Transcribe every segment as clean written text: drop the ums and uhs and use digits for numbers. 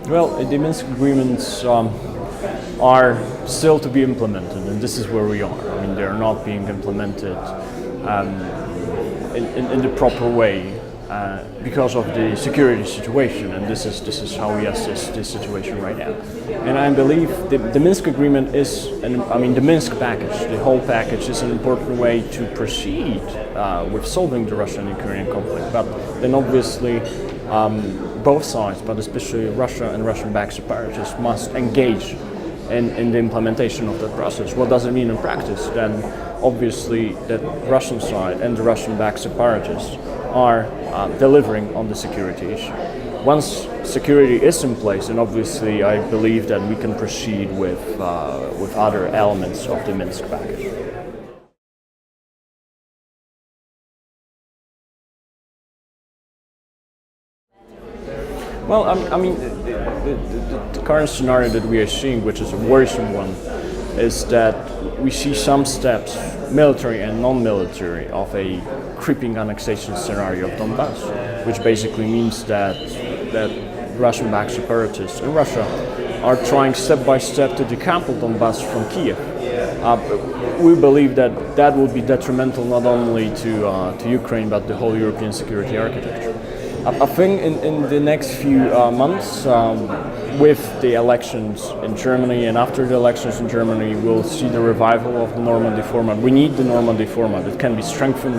Well, the Minsk agreements are still to be implemented, and this is where we are. I mean, they are not being implemented in the proper way because of the security situation, and this is how we assess this situation right now. And I believe the Minsk agreement is, the Minsk package, the whole package is an important way to proceed with solving the Russian-Ukrainian conflict. But then obviously both sides, but especially Russia and Russian-backed separatists, must engage in the implementation of that process. What does it mean in practice? Then obviously the Russian side and the Russian-backed separatists are delivering on the security issue. Once security is in place, then obviously I believe that we can proceed with other elements of the Minsk package. Well, the current scenario that we are seeing, which is a worrisome one, is that we see some steps, military and non-military, of a creeping annexation scenario of Donbass, which basically means that Russian-backed separatists in Russia are trying step by step to decouple Donbass from Kiev. We believe that will be detrimental not only to Ukraine but the whole European security architecture. I think in the next few months, with the elections in Germany and after the elections in Germany, we'll see the revival of the Normandy format. We need the Normandy format. It can be strengthened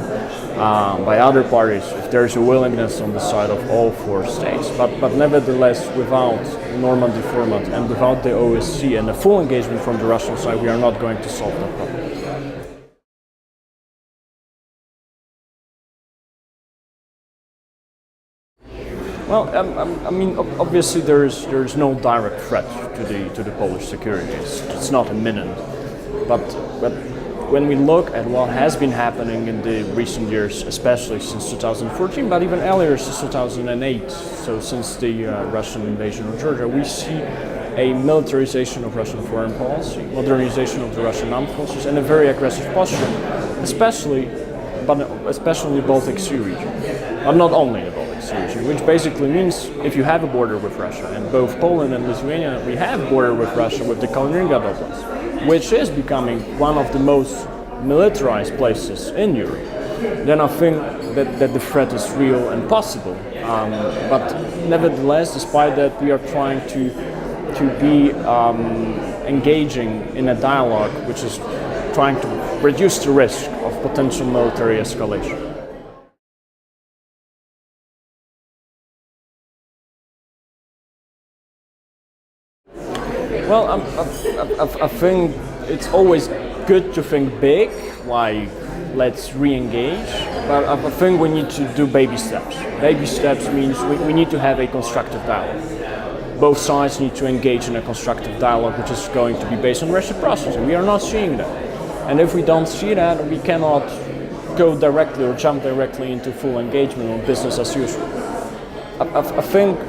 by other parties if there is a willingness on the side of all four states. But nevertheless, without the Normandy format and without the OSCE and the full engagement from the Russian side, we are not going to solve that problem. Well, obviously there is no direct threat to the Polish security. It's not imminent, but when we look at what has been happening in the recent years, especially since 2014, but even earlier since 2008, so since the Russian invasion of Georgia, we see a militarization of Russian foreign policy, modernization of the Russian armed forces, and a very aggressive posture, especially in the Baltic Sea region, but not only in the Baltic Sea region, which basically means if you have a border with Russia, and both Poland and Lithuania, we have a border with Russia with the Kaliningrad Oblast, which is becoming one of the most militarized places in Europe, then I think that the threat is real and possible. But nevertheless, despite that, we are trying to be engaging in a dialogue which is trying to reduce the risk of potential military escalation. Well, I think it's always good to think big, like let's re-engage, but I think we need to do baby steps. Baby steps means we need to have a constructive dialogue. Both sides need to engage in a constructive dialogue which is going to be based on reciprocity. We are not seeing that. And if we don't see that, we cannot go directly or jump directly into full engagement on business as usual. I think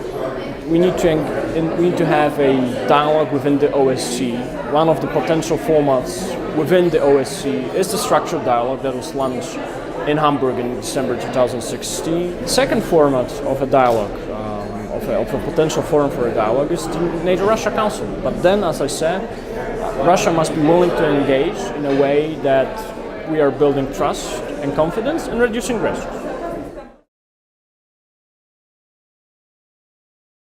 we need to have a dialogue within the OSCE. One of the potential formats within the OSCE is the structured dialogue that was launched in Hamburg in December 2016. The second format of a dialogue, of a potential forum for a dialogue, is the NATO-Russia Council. But then, as I said, Russia must be willing to engage in a way that we are building trust and confidence and reducing risks.